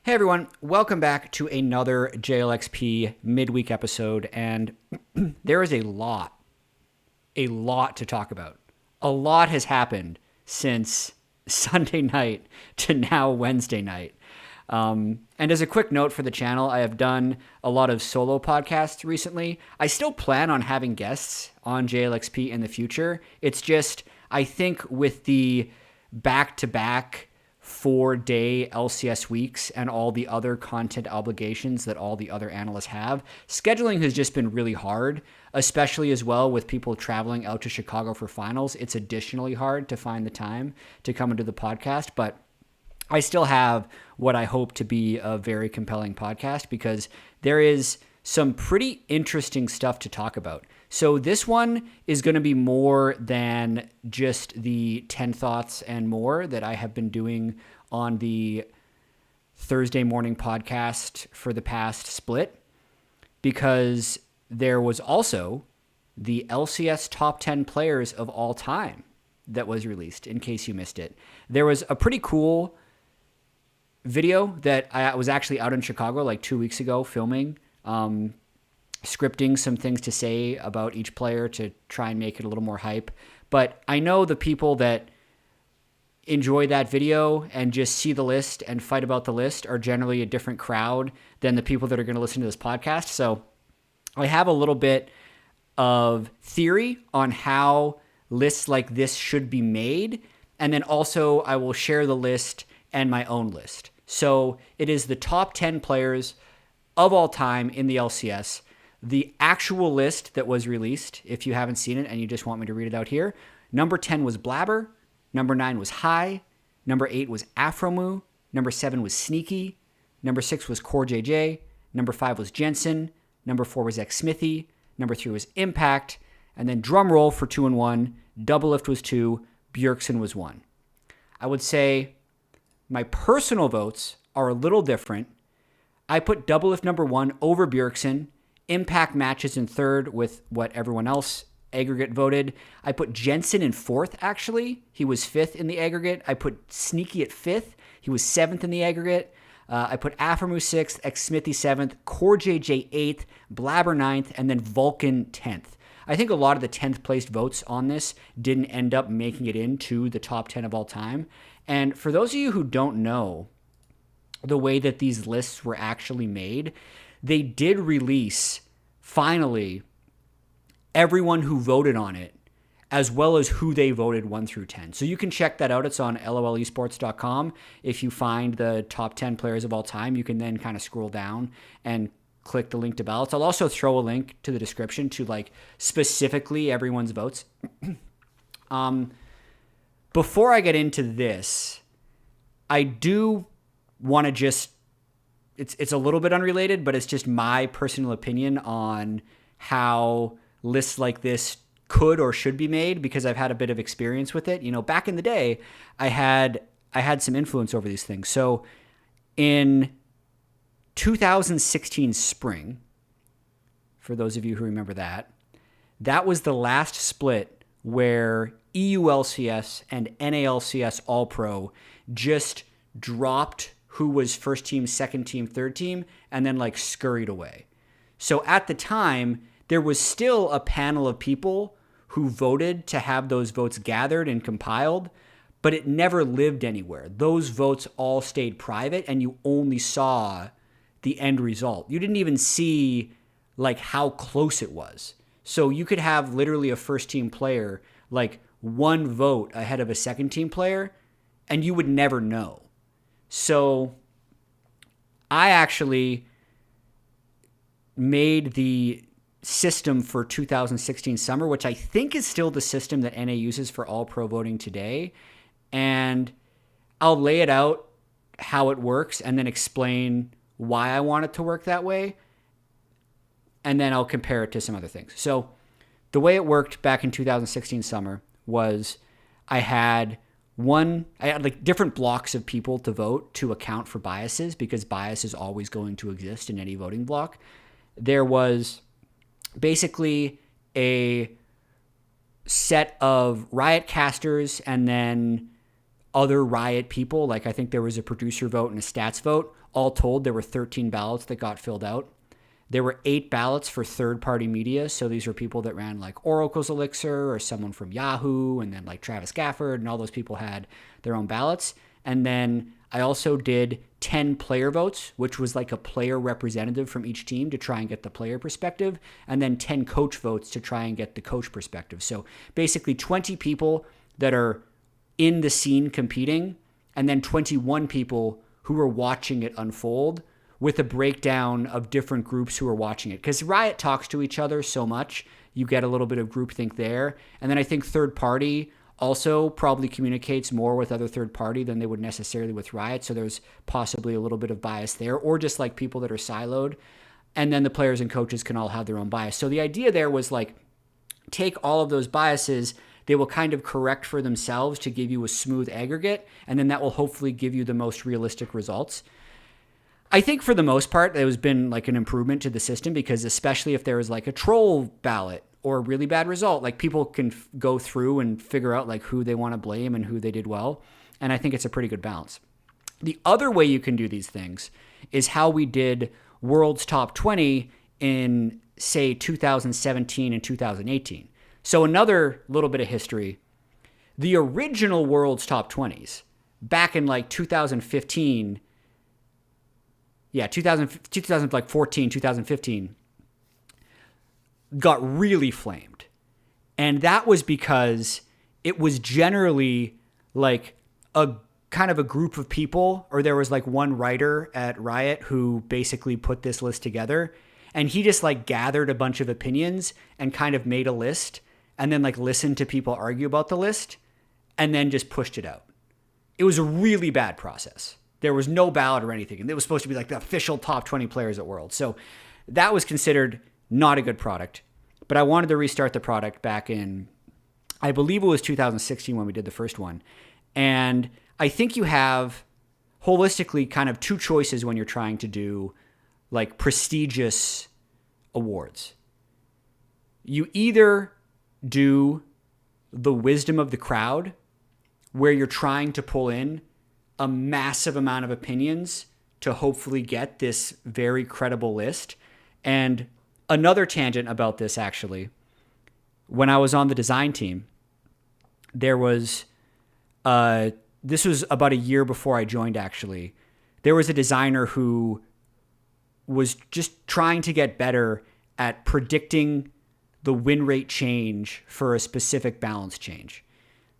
Hey everyone, welcome back to another JLXP midweek episode, and there is a lot to talk about. A lot has happened since Sunday night to now Wednesday night. And as a quick note for the channel, I have done a lot of solo podcasts recently. I still plan on having guests on JLXP in the future. It's just, I think with the back-to-back 4-day LCS weeks and all the other content obligations that all the other analysts have, scheduling has just been really hard, especially as well with people traveling out to Chicago for finals. It's additionally hard to find the time to come into the podcast, but I still have what I hope to be a very compelling podcast because there is some pretty interesting stuff to talk about. So this one is going to be more than just the 10 thoughts and more that I have been doing on the Thursday morning podcast for the past split, because there was also the LCS top 10 players of all time that was released, in case you missed it. There was a pretty cool video that I was actually out in Chicago like 2 weeks ago filming, scripting some things to say about each player to try and make it a little more hype. But I know the people that enjoy that video and just see the list and fight about the list are generally a different crowd than the people that are going to listen to this podcast. So I have a little bit of theory on how lists like this should be made. And then also I will share the list and my own list. So it is the top 10 players of all time in the LCS. The actual list that was released, if you haven't seen it and you just want me to read it out here, number 10 was Blabber, number 9 was High, number 8 was Afromoo, number 7 was Sneaky, number 6 was Core JJ, number 5 was Jensen, number 4 was XSmithy, number 3 was Impact, and then drum roll for 2 and 1, Doublelift was 2, Bjergsen was 1. I would say my personal votes are a little different. I put Doublelift number 1 over Bjergsen. Impact matches in third with what everyone else aggregate voted. I put Jensen in fourth, actually. He was fifth in the aggregate. I put Sneaky at fifth. He was seventh in the aggregate. I put Afromoo sixth, XSmithy seventh, Core JJ eighth, Blabber ninth, and then Vulcan 10th. I think a lot of the 10th placed votes on this didn't end up making it into the top 10 of all time. And for those of you who don't know the way that these lists were actually made, they did release, finally, everyone who voted on it, as well as who they voted 1 through 10. So you can check that out. It's on lolesports.com. If you find the top 10 players of all time, you can then kind of scroll down and click the link to ballots. I'll also throw a link to the description to like specifically everyone's votes. Before I get into this, I do want to just, it's a little bit unrelated, but it's just my personal opinion on how lists like this could or should be made, because I've had a bit of experience with it. You know, back in the day, I had some influence over these things. So in 2016 spring, for those of you who remember that was the last split where EULCS and NALCS All-Pro just dropped who was first team, second team, third team, and then like scurried away. So at the time, there was still a panel of people who voted to have those votes gathered and compiled, but it never lived anywhere. Those votes all stayed private, and you only saw the end result. You didn't even see like how close it was. So you could have literally a first team player like one vote ahead of a second team player, and you would never know. So I actually made the system for 2016 summer, which I think is still the system that NA uses for all pro voting today. And I'll lay it out how it works and then explain why I want it to work that way. And then I'll compare it to some other things. So the way it worked back in 2016 summer was I had like different blocks of people to vote to account for biases, because bias is always going to exist in any voting block. There was basically a set of Riot casters and then other Riot people. Like I think there was a producer vote and a stats vote. All told, there were 13 ballots that got filled out. There were 8 ballots for third-party media. So these are people that ran like Oracle's Elixir or someone from Yahoo, and then like Travis Gafford, and all those people had their own ballots. And then I also did 10 player votes, which was like a player representative from each team to try and get the player perspective, and then 10 coach votes to try and get the coach perspective. So basically 20 people that are in the scene competing, and then 21 people who are watching it unfold with a breakdown of different groups who are watching it. Because Riot talks to each other so much, you get a little bit of groupthink there. And then I think third party also probably communicates more with other third party than they would necessarily with Riot. So there's possibly a little bit of bias there, or just like people that are siloed. And then the players and coaches can all have their own bias. So the idea there was like, take all of those biases, they will kind of correct for themselves to give you a smooth aggregate, and then that will hopefully give you the most realistic results. I think for the most part, there has been like an improvement to the system, because especially if there is like a troll ballot or a really bad result, like people can go through and figure out like who they want to blame and who they did well. And I think it's a pretty good balance. The other way you can do these things is how we did World's Top 20 in, say, 2017 and 2018. So another little bit of history. The original World's Top 20s back in like 2015, 2014, 2015, got really flamed. And that was because it was generally like a kind of a group of people, or there was like one writer at Riot who basically put this list together, and he just like gathered a bunch of opinions and kind of made a list, and then like listened to people argue about the list, and then just pushed it out. It was a really bad process. There was no ballot or anything, and it was supposed to be like the official top 20 players at World. So that was considered not a good product. But I wanted to restart the product back in, I believe it was 2016 when we did the first one. And I think you have holistically kind of two choices when you're trying to do like prestigious awards. You either do the wisdom of the crowd, where you're trying to pull in a massive amount of opinions to hopefully get this very credible list. And another tangent about this, actually, when I was on the design team, there was, this was about a year before I joined, actually. There was a designer who was just trying to get better at predicting the win rate change for a specific balance change.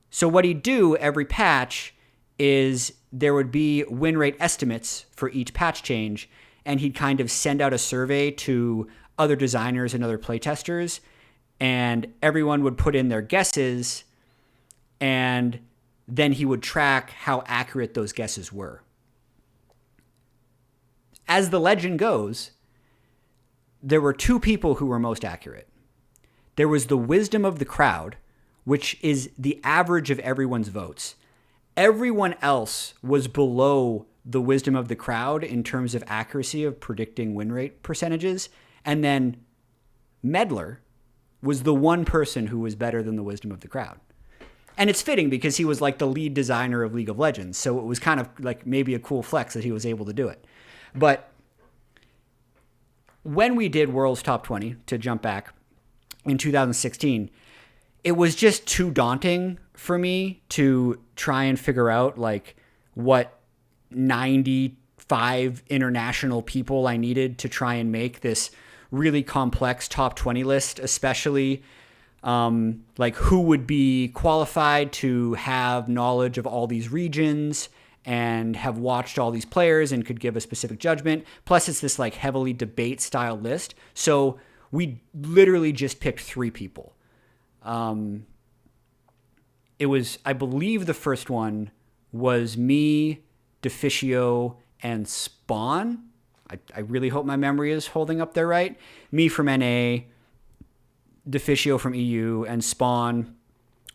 So what he'd do every patch is there would be win rate estimates for each patch change, and he'd kind of send out a survey to other designers and other playtesters, and everyone would put in their guesses, and then he would track how accurate those guesses were. As the legend goes, there were two people who were most accurate. There was the wisdom of the crowd, which is the average of everyone's votes. Everyone else was below the wisdom of the crowd in terms of accuracy of predicting win rate percentages. And then Medler was the one person who was better than the wisdom of the crowd. And it's fitting because he was like the lead designer of League of Legends. So it was kind of like maybe a cool flex that he was able to do it. But when we did World's Top 20, to jump back, in 2016, it was just too daunting for me to try and figure out like what 95 international people I needed to try and make this really complex top 20 list, especially like who would be qualified to have knowledge of all these regions and have watched all these players and could give a specific judgment. Plus it's this like heavily debate style list. So we literally just picked 3 people. It was, I believe the first one was me, Deficio, and Spawn. I really hope my memory is holding up there right. Me from NA, Deficio from EU, and Spawn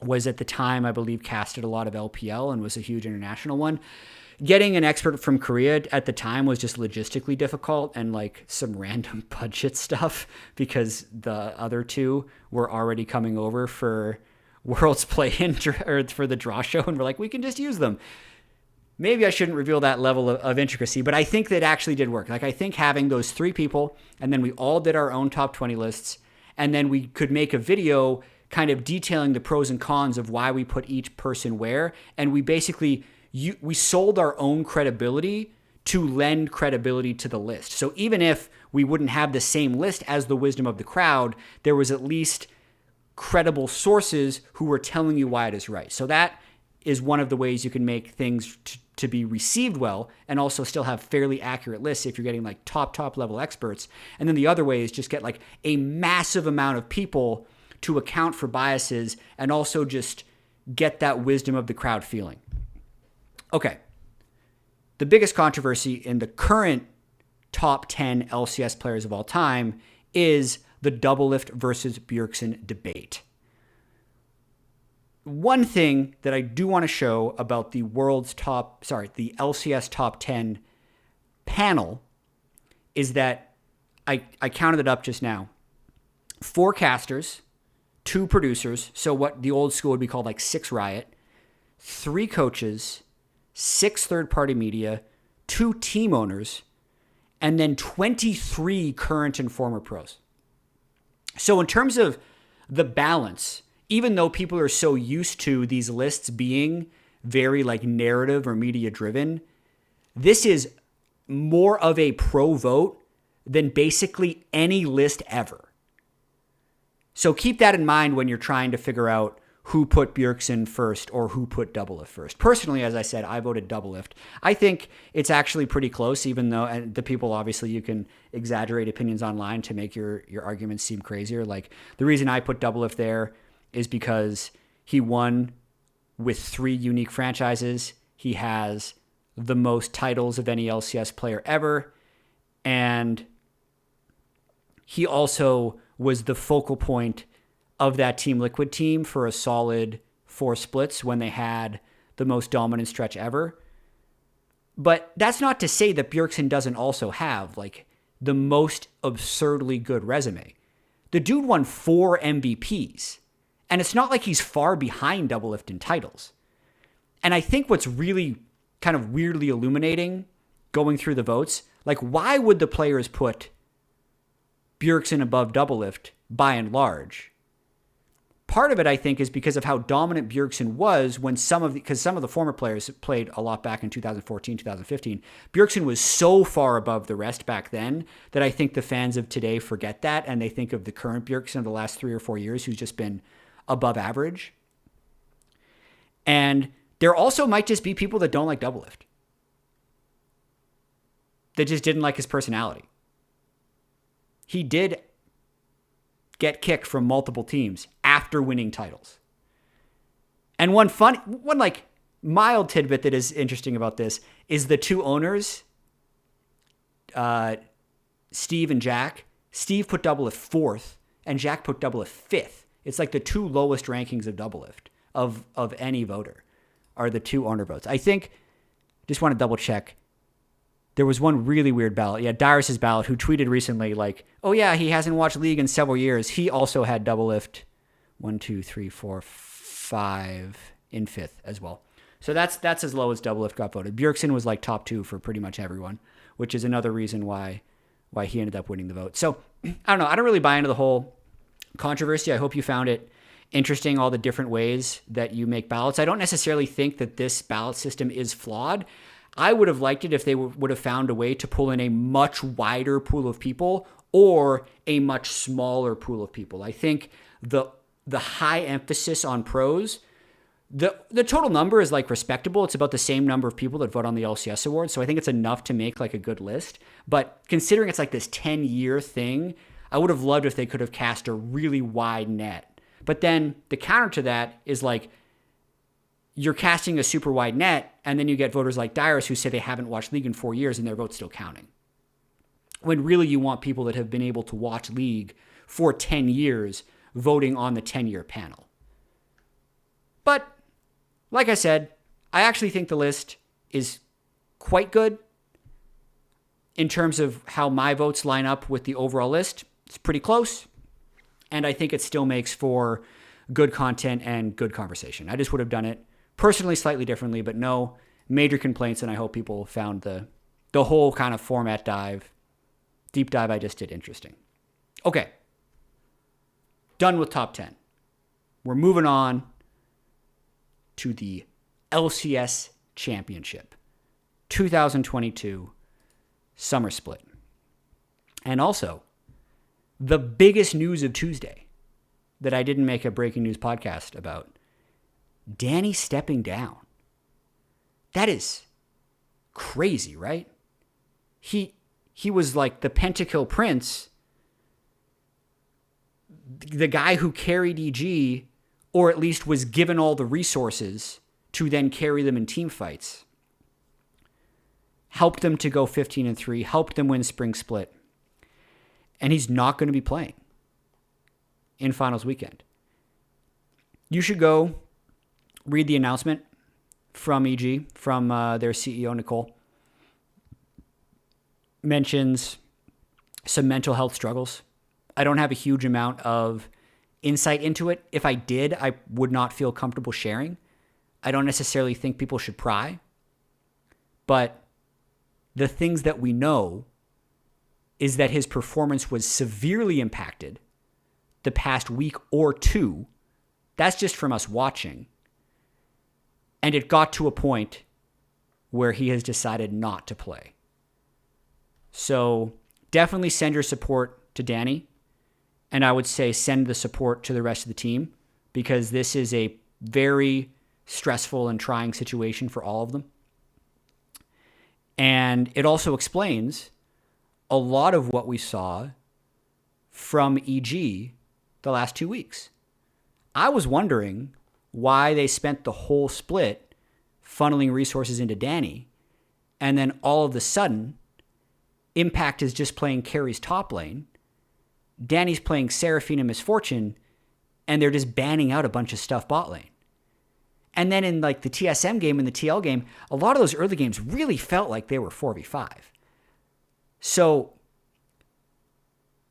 was at the time, I believe, casted a lot of LPL and was a huge international one. Getting an expert from Korea at the time was just logistically difficult and like some random budget stuff because the other 2 were already coming over for Worlds play-in or for the draw show, and we're like, we can just use them. Maybe I shouldn't reveal that level of intricacy, but I think that actually did work. Like, I think having those 3 people, and then we all did our own top 20 lists, and then we could make a video kind of detailing the pros and cons of why we put each person where, and we basically, we sold our own credibility to lend credibility to the list. So even if we wouldn't have the same list as the wisdom of the crowd, there was at least credible sources who were telling you why it is right. So that is one of the ways you can make things to be received well and also still have fairly accurate lists if you're getting like top level experts. And then the other way is just get like a massive amount of people to account for biases and also just get that wisdom of the crowd feeling. Okay. The biggest controversy in the current top 10 LCS players of all time is the Doublelift versus Bjergsen debate. One thing that I do want to show about the the LCS top 10 panel is that I counted it up just now. 4 casters, 2 producers, so what the old school would be called like 6 Riot, 3 coaches, 6 third-party media, 2 team owners, and then 23 current and former pros. So in terms of the balance, even though people are so used to these lists being very like narrative or media driven, this is more of a pro vote than basically any list ever. So keep that in mind when you're trying to figure out who put Bjergsen first or who put Doublelift first. Personally, as I said, I voted Doublelift. I think it's actually pretty close, even though, and the people, obviously, you can exaggerate opinions online to make your arguments seem crazier. Like, the reason I put Doublelift there is because he won with 3 unique franchises. He has the most titles of any LCS player ever. And he also was the focal point of that Team Liquid team for a solid 4 splits when they had the most dominant stretch ever. But that's not to say that Bjergsen doesn't also have like the most absurdly good resume. The dude won 4 MVPs, and it's not like he's far behind Doublelift in titles. And I think what's really kind of weirdly illuminating going through the votes, like, why would the players put Bjergsen above Doublelift by and large? Part of it, I think, is because of how dominant Bjergsen was when because some of the former players played a lot back in 2014, 2015. Bjergsen was so far above the rest back then that I think the fans of today forget that, and they think of the current Bjergsen of the last 3 or 4 years who's just been above average. And there also might just be people that don't like Doublelift. That just didn't like his personality. He did get kicked from multiple teams after winning titles. And one like mild tidbit that is interesting about this is the 2 owners, Steve and Jack. Steve put Doublelift 4th and Jack put Doublelift 5th. It's like the 2 lowest rankings of Doublelift of any voter are the 2 owner votes. I think, just want to double check. There was one really weird ballot. Yeah, Dyrus's ballot, who tweeted recently, like, oh yeah, he hasn't watched League in several years. He also had Doublelift 1, 2, 3, 4, 5 in 5th as well. So that's as low as Doublelift got voted. Bjergsen was like top 2 for pretty much everyone, which is another reason why he ended up winning the vote. So I don't know. I don't really buy into the whole controversy. I hope you found it interesting, all the different ways that you make ballots. I don't necessarily think that this ballot system is flawed. I would have liked it if they would have found a way to pull in a much wider pool of people or a much smaller pool of people. I think the high emphasis on pros, the total number is like respectable. It's about the same number of people that vote on the LCS awards. So I think it's enough to make like a good list. But considering it's like this 10-year thing, I would have loved if they could have cast a really wide net. But then the counter to that is like, you're casting a super wide net, and then you get voters like Dyrus who say they haven't watched League in 4 years and their vote's still counting. When really you want people that have been able to watch League for 10 years voting on the 10-year panel. But, like I said, I actually think the list is quite good in terms of how my votes line up with the overall list. It's pretty close, and I think it still makes for good content and good conversation. I just would have done it personally slightly differently, but no major complaints, and I hope people found the whole kind of format deep dive I just did interesting. Okay. Done with top 10. We're moving on to the LCS Championship 2022 Summer Split. And also, the biggest news of Tuesday that I didn't make a breaking news podcast about, Danny stepping down. That is crazy, right? He was like the Pentakill Prince, the guy who carried EG, or at least was given all the resources to then carry them in team fights. Helped them to go 15-3, helped them win Spring Split. And he's not going to be playing in finals weekend. You should go read the announcement from EG, from their CEO, Nicole. Mentions some mental health struggles. I don't have a huge amount of insight into it. If I did, I would not feel comfortable sharing. I don't necessarily think people should pry. But the things that we know is that his performance was severely impacted the past week or two. That's just from us watching. And it got to a point where he has decided not to play. So definitely send your support to Danny. And I would say send the support to the rest of the team, because this is a very stressful and trying situation for all of them. And it also explains a lot of what we saw from EG the last 2 weeks. I was wondering why they spent the whole split funneling resources into Danny, and then all of a sudden, Impact is just playing Carry's top lane, Danny's playing Seraphine and Misfortune, and they're just banning out a bunch of stuff bot lane. And then in like the TSM game and the TL game, a lot of those early games really felt like they were 4v5. So,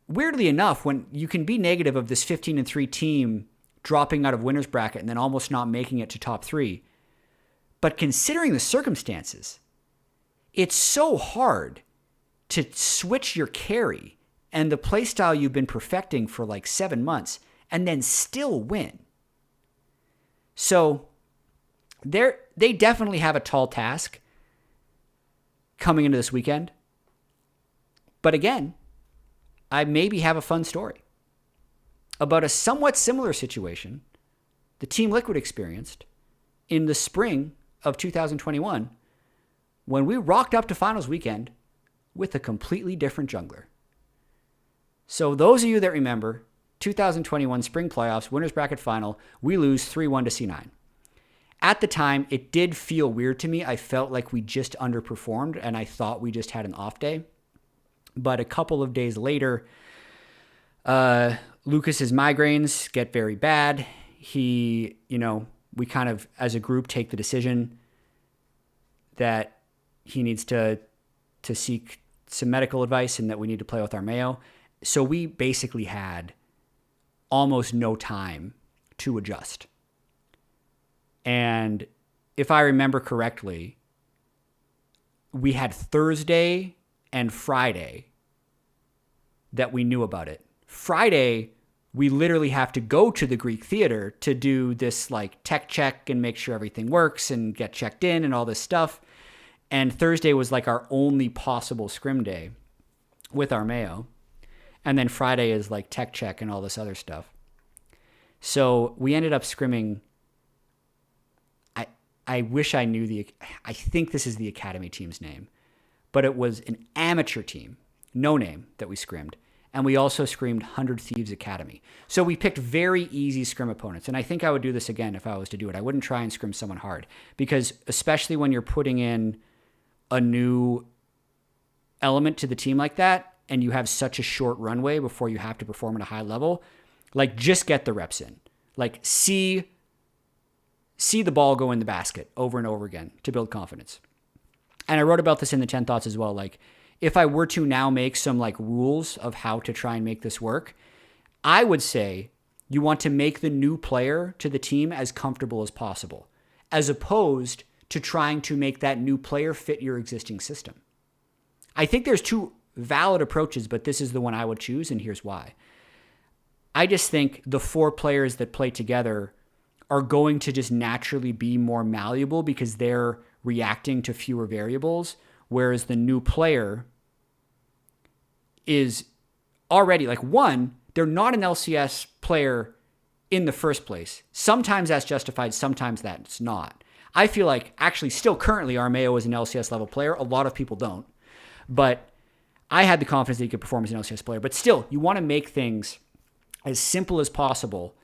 weirdly enough, when you can be negative of this 15-3 team dropping out of winner's bracket and then almost not making it to top 3, but considering the circumstances, it's so hard to switch your carry and the playstyle you've been perfecting for like 7 months and then still win. So they definitely have a tall task coming into this weekend. But again, I maybe have a fun story about a somewhat similar situation the Team Liquid experienced in the spring of 2021 when we rocked up to finals weekend with a completely different jungler. So those of you that remember, 2021 spring playoffs, winners bracket final, we lose 3-1 to C9. At the time, it did feel weird to me. I felt like we just underperformed and I thought we just had an off day. But a couple of days later, Lucas's migraines get very bad. We kind of, as a group, take the decision that he needs to seek some medical advice and that we need to play with our Mayo. So we basically had almost no time to adjust. And if I remember correctly, we had Thursday and Friday that we knew about it. Friday, we literally have to go to the Greek theater to do this like tech check and make sure everything works and get checked in and all this stuff. And Thursday was like our only possible scrim day with our Mayo. And then Friday is like tech check and all this other stuff. So we ended up scrimming. I wish I knew I think this is the Academy team's name, but it was an amateur team, no name, that we scrimmed. And we also screamed 100 Thieves Academy. So we picked very easy scrim opponents. And I think I would do this again if I was to do it. I wouldn't try and scrim someone hard, because especially when you're putting in a new element to the team like that, and you have such a short runway before you have to perform at a high level, like just get the reps in. Like see the ball go in the basket over and over again to build confidence. And I wrote about this in the 10 Thoughts as well. Like if I were to now make some like rules of how to try and make this work, I would say You want to make the new player to the team as comfortable as possible, as opposed to trying to make that new player fit your existing system. I think there's two valid approaches, but this is the one I would choose, and here's why. I just think the 4 players that play together are going to just naturally be more malleable because they're reacting to fewer variables, whereas the new player is already, like, one, they're not an LCS player in the first place. Sometimes that's justified, sometimes that's not. I feel like actually still currently Armeo is an LCS level player. A lot of people don't. But I had the confidence that he could perform as an LCS player. But still, you want to make things as simple as possible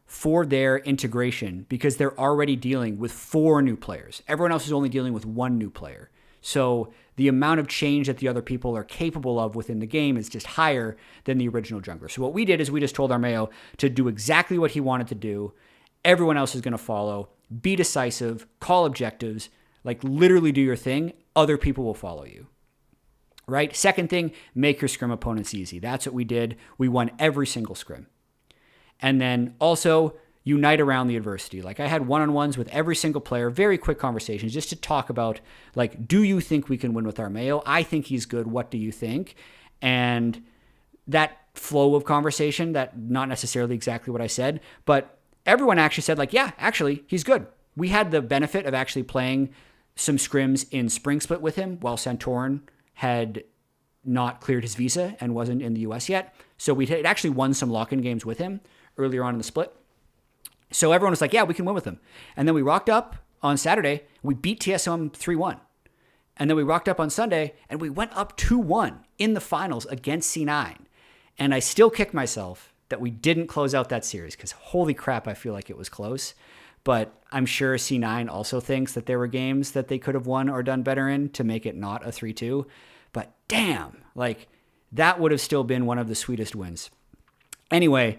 for their integration because they're already dealing with 4 new players. Everyone else is only dealing with 1 new player. So the amount of change that the other people are capable of within the game is just higher than the original jungler. So what we did is we just told Armeo to do exactly what he wanted to do. Everyone else is going to follow. Be decisive. Call objectives. Like, literally do your thing. Other people will follow you. Right? Second thing, make your scrim opponents easy. That's what we did. We won every single scrim. And then also unite around the adversity. Like, I had one-on-ones with every single player, very quick conversations just to talk about, like, do you think we can win with Armeo? I think he's good. What do you think? And that flow of conversation, that not necessarily exactly what I said, but everyone actually said, like, yeah, actually, he's good. We had the benefit of actually playing some scrims in Spring Split with him while Santorin had not cleared his visa and wasn't in the US yet. So we had actually won some lock-in games with him earlier on in the split. So everyone was like, yeah, we can win with him. And then we rocked up on Saturday. We beat TSM 3-1. And then we rocked up on Sunday and we went up 2-1 in the finals against C9. And I still kick myself that we didn't close out that series because holy crap, I feel like it was close. But I'm sure C9 also thinks that there were games that they could have won or done better in to make it not a 3-2. But damn, like, that would have still been one of the sweetest wins. Anyway,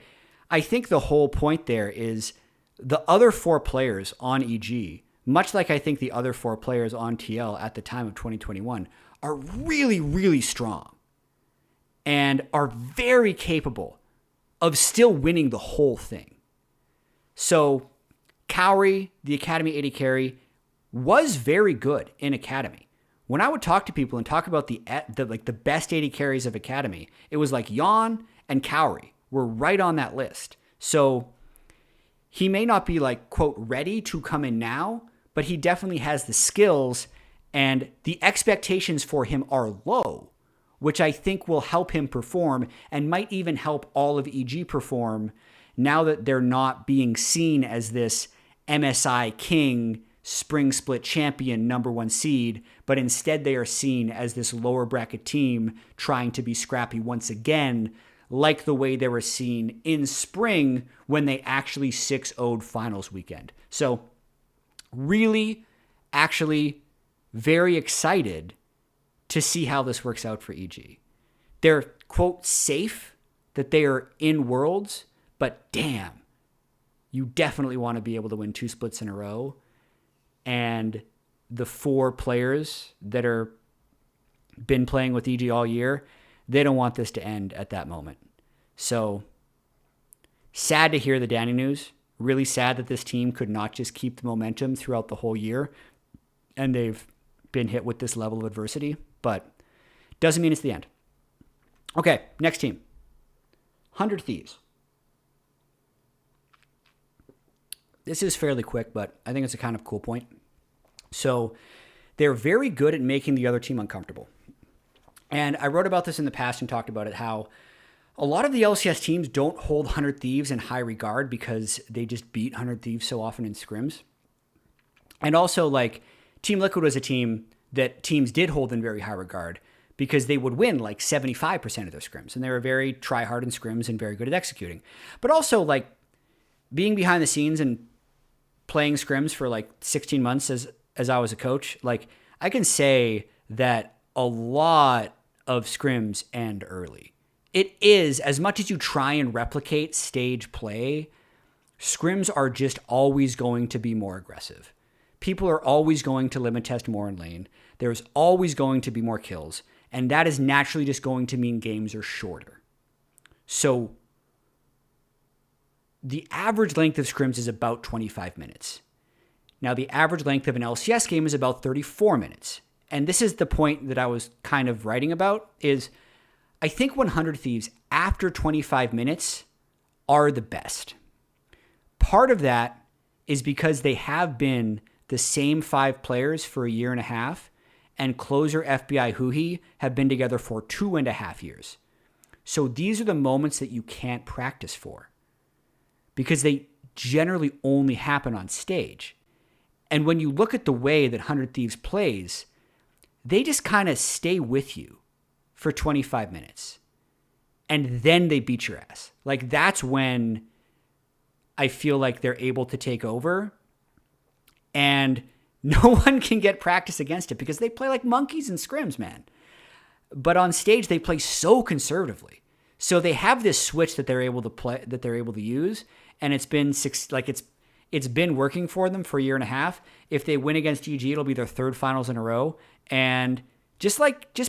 I think the whole point there is the other 4 players on EG, much like I think the other 4 players on TL at the time of 2021, are really, really strong and are very capable of still winning the whole thing. So Cowrie, the Academy AD carry, was very good in Academy. When I would talk to people and talk about the best AD carries of Academy, it was like Jan and Cowrie were right on that list. So he may not be, like, quote, ready to come in now, but he definitely has the skills and the expectations for him are low, which I think will help him perform and might even help all of EG perform now that they're not being seen as this MSI king, spring split champion, number 1 seed, but instead they are seen as this lower bracket team trying to be scrappy once again, like the way they were seen in spring when they actually 6-0'd finals weekend. So really, actually very excited to see how this works out for EG. They're, quote, safe that they are in Worlds, but damn, you definitely want to be able to win 2 splits in a row. And the 4 players that are been playing with EG all year, they don't want this to end at that moment. So sad to hear the Danny news. Really sad that this team could not just keep the momentum throughout the whole year. And they've been hit with this level of adversity. But doesn't mean it's the end. Okay, next team. 100 Thieves. This is fairly quick, but I think it's a kind of cool point. So they're very good at making the other team uncomfortable. And I wrote about this in the past and talked about it, how a lot of the LCS teams don't hold 100 Thieves in high regard because they just beat 100 Thieves so often in scrims. And also, like, Team Liquid was a team that teams did hold in very high regard because they would win like 75% of their scrims. And they were very try-hard in scrims and very good at executing. But also, like, being behind the scenes and playing scrims for like 16 months as I was a coach, like, I can say that a lot of scrims end early. It is, as much as you try and replicate stage play, scrims are just always going to be more aggressive. People are always going to limit test more in lane. There's always going to be more kills. And that is naturally just going to mean games are shorter. So the average length of scrims is about 25 minutes. Now, the average length of an LCS game is about 34 minutes. And this is the point that I was kind of writing about, is I think 100 Thieves after 25 minutes are the best. Part of that is because they have been the same 5 players for a year and a half, and closer FBI Huhi have been together for 2.5 years. So these are the moments that you can't practice for because they generally only happen on stage. And when you look at the way that 100 Thieves plays, they just kind of stay with you for 25 minutes. And then they beat your ass. Like, that's when I feel like they're able to take over. And no one can get practice against it because they play like monkeys in scrims, man. But on stage, they play so conservatively. So they have this switch that they're able to play, that they're able to use. And it's been it's been working for them for a year and a half. If they win against GG, it'll be their 3rd finals in a row. And just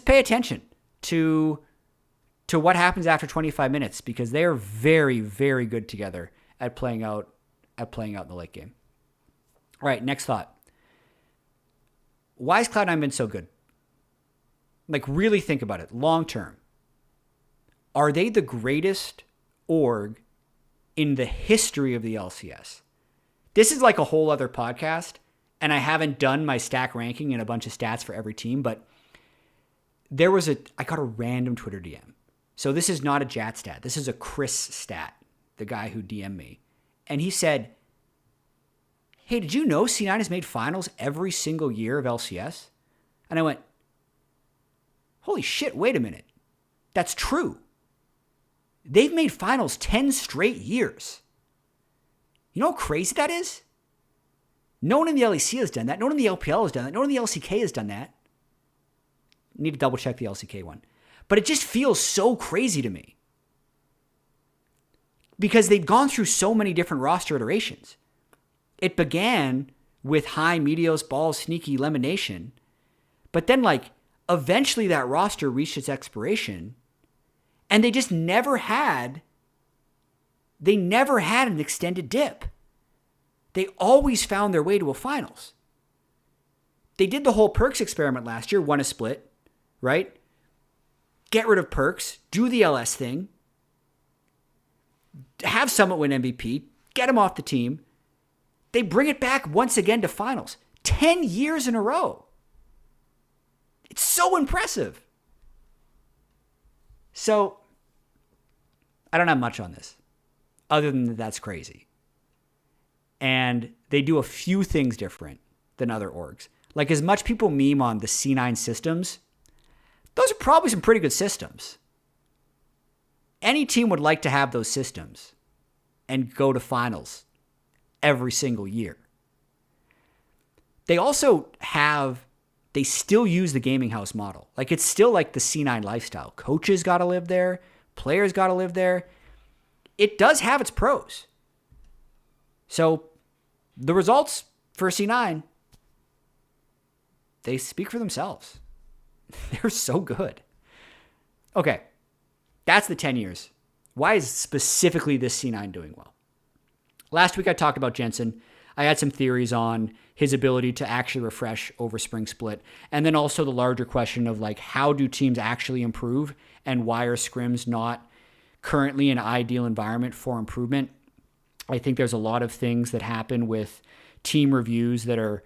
pay attention to what happens after 25 minutes because they are very, very good together at playing out in the late game. All right, next thought. Why has Cloud9 been so good? Like, really think about it long term. Are they the greatest org in the history of the LCS? This is like a whole other podcast, and I haven't done my stack ranking and a bunch of stats for every team, but I got a random Twitter DM. So this is not a Jat stat. This is a Chris stat, the guy who DM'd me. And he said, hey, did you know C9 has made finals every single year of LCS? And I went, holy shit, wait a minute. That's true. They've made finals 10 straight years. You know how crazy that is? No one in the LEC has done that. No one in the LPL has done that. No one in the LCK has done that. Need to double check the LCK one. But it just feels so crazy to me. Because they've gone through so many different roster iterations. It began with High, Meteos, Balls, Sneaky, Lemonation. But then, eventually that roster reached its expiration. And they just never had an extended dip. They always found their way to a finals. They did the whole perks experiment last year, won a split, right? Get rid of perks, do the LS thing, have Summit win MVP, get him off the team. They bring it back once again to finals. 10 years in a row. It's so impressive. So, I don't have much on this, other than that's crazy. And they do a few things different than other orgs. Like, as much people meme on the C9 systems, those are probably some pretty good systems. Any team would like to have those systems and go to finals every single year. They still use the gaming house model. Like, it's still like the C9 lifestyle. Coaches got to live there. Players got to live there. It does have its pros. So the results for C9, they speak for themselves. They're so good. Okay, that's the 10 years. Why is specifically this C9 doing well? Last week I talked about Jensen. I had some theories on his ability to actually refresh over Spring Split. And then also the larger question of how do teams actually improve and why are scrims not currently an ideal environment for improvement? I think there's a lot of things that happen with team reviews that are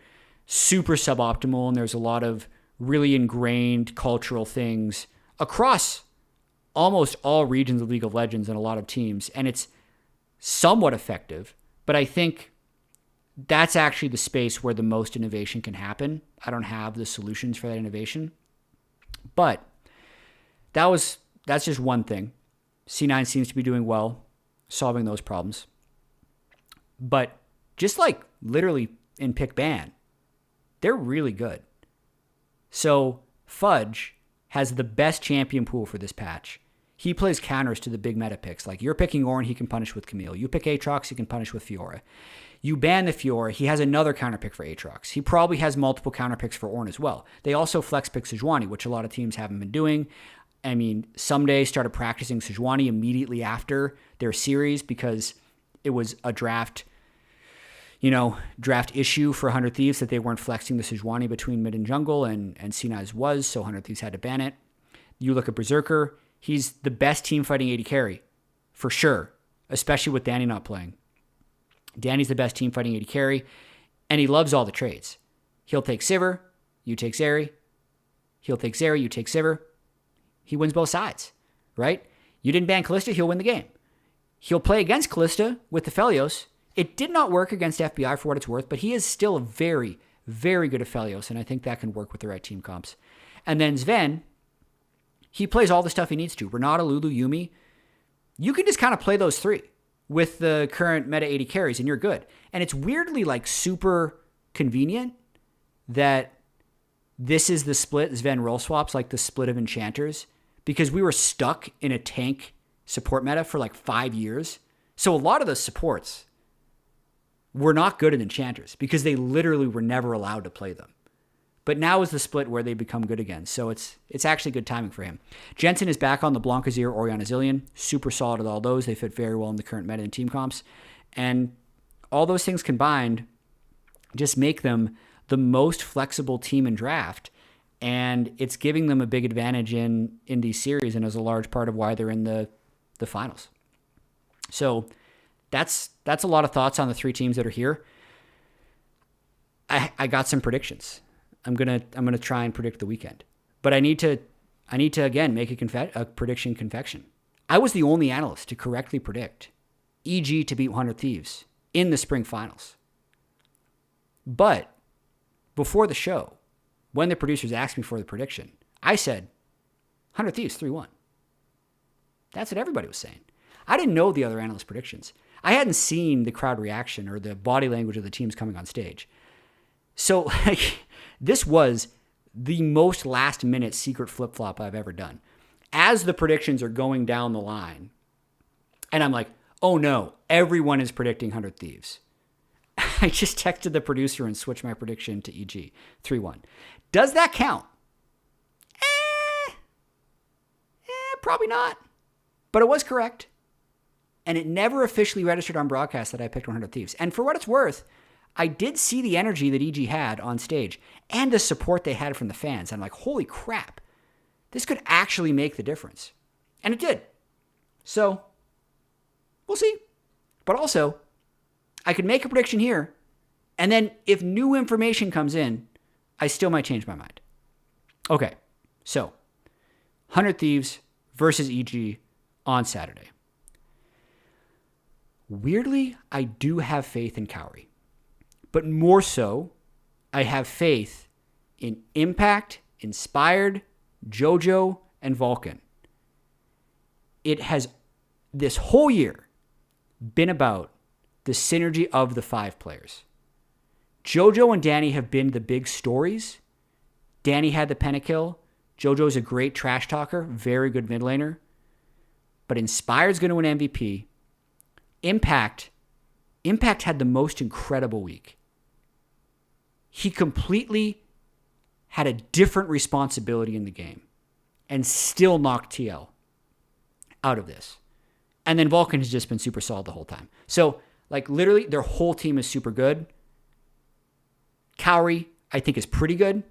super suboptimal, and there's a lot of really ingrained cultural things across almost all regions of League of Legends and a lot of teams, and it's somewhat effective, but I think that's actually the space where the most innovation can happen. I don't have the solutions for that innovation, but that's just one thing. C9 seems to be doing well, solving those problems. But just literally in pick ban, they're really good. So Fudge has the best champion pool for this patch. He plays counters to the big meta picks. Like, you're picking Ornn, he can punish with Camille. You pick Aatrox, he can punish with Fiora. You ban the Fiora, he has another counter pick for Aatrox. He probably has multiple counter picks for Ornn as well. They also flex pick Sejuani, which a lot of teams haven't been doing. I mean, Someday started practicing Sejuani immediately after their series because it was a draft issue for 100 Thieves that they weren't flexing the Sejuani between mid and jungle, and C9's was, so 100 Thieves had to ban it. You look at Berserker, he's the best team fighting AD carry, for sure, especially with Danny not playing. Danny's the best team fighting AD carry, and he loves all the trades. He'll take Sivir, you take Zeri. He'll take Zeri, you take Sivir. He wins both sides, right? You didn't ban Kalista, he'll win the game. He'll play against Kalista with the Felios. It did not work against FBI for what it's worth, but he is still a very, very good Aphelios, and I think that can work with the right team comps. And then Sven, he plays all the stuff he needs to. Renata, Lulu, Yumi. You can just kind of play those three with the current meta 80 carries, and you're good. And it's weirdly like super convenient that this is the split Sven role swaps, like the split of enchanters, because we were stuck in a tank support meta for like 5 years. So a lot of the supports were not good at enchanters because they literally were never allowed to play them. But now is the split where they become good again. So it's actually good timing for him. Jensen is back on the Blancazir, Orianna Zillion. Super solid at all those. They fit very well in the current meta and team comps. And all those things combined just make them the most flexible team in draft. And it's giving them a big advantage in these series and is a large part of why they're in the finals. So that's a lot of thoughts on the three teams that are here. I got some predictions. I'm gonna try and predict the weekend, but I need to again make a prediction confection. I was the only analyst to correctly predict EG to beat 100 Thieves in the spring finals. But before the show, when the producers asked me for the prediction, I said 100 Thieves 3-1. That's what everybody was saying. I didn't know the other analyst predictions. I hadn't seen the crowd reaction or the body language of the teams coming on stage. So like, this was the most last-minute secret flip-flop I've ever done. As the predictions are going down the line, and I'm like, oh no, everyone is predicting 100 Thieves. I just texted the producer and switched my prediction to EG 3-1. Does that count? Probably not. But it was correct. And it never officially registered on broadcast that I picked 100 Thieves. And for what it's worth, I did see the energy that EG had on stage and the support they had from the fans. I'm like, holy crap, this could actually make the difference. And it did. So, we'll see. But also, I could make a prediction here, and then if new information comes in, I still might change my mind. Okay, so 100 Thieves versus EG on Saturday. Weirdly, I do have faith in Cowrie. But more so, I have faith in Impact, Inspired, JoJo, and Vulcan. It has, this whole year, been about the synergy of the five players. JoJo and Danny have been the big stories. Danny had the pentakill. JoJo's a great trash talker, very good mid laner. But Inspired's going to win MVP. Impact had the most incredible week. He completely had a different responsibility in the game and still knocked TL out of this. And then Vulcan has just been super solid the whole time. So, like, literally, their whole team is super good. Cowrie, I think, is pretty good.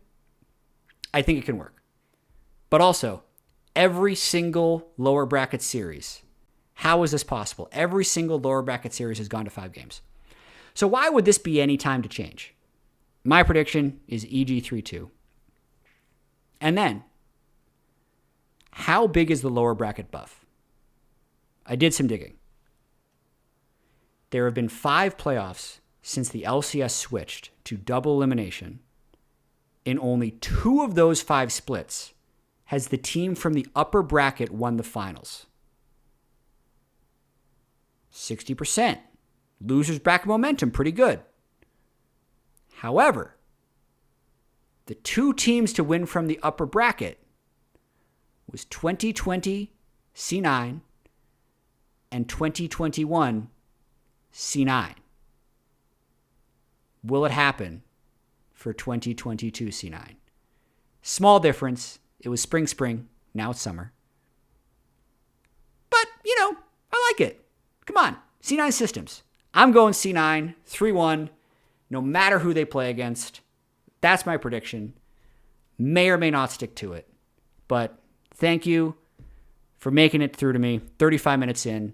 I think it can work. But also, every single lower bracket series, how is this possible? Every single lower bracket series has gone to 5 games. So why would this be any time to change? My prediction is EG 3-2. And then, how big is the lower bracket buff? I did some digging. There have been 5 playoffs since the LCS switched to double elimination. In only 2 of those 5 splits has the team from the upper bracket won the finals. 60%. Losers bracket momentum, pretty good. However, the 2 teams to win from the upper bracket was 2020 C9 and 2021 C9. Will it happen for 2022 C9? Small difference. It was spring. Now it's summer. But, I like it. Come on. C9 Systems. I'm going C9, 3-1, no matter who they play against. That's my prediction. May or may not stick to it. But thank you for making it through to me. 35 minutes in.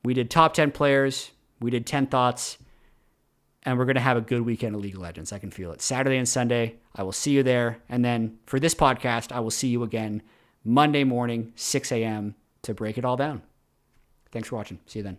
We did top 10 players. We did 10 thoughts. And we're going to have a good weekend of League of Legends. I can feel it. Saturday and Sunday, I will see you there. And then for this podcast, I will see you again Monday morning, 6 a.m. to break it all down. Thanks for watching. See you then.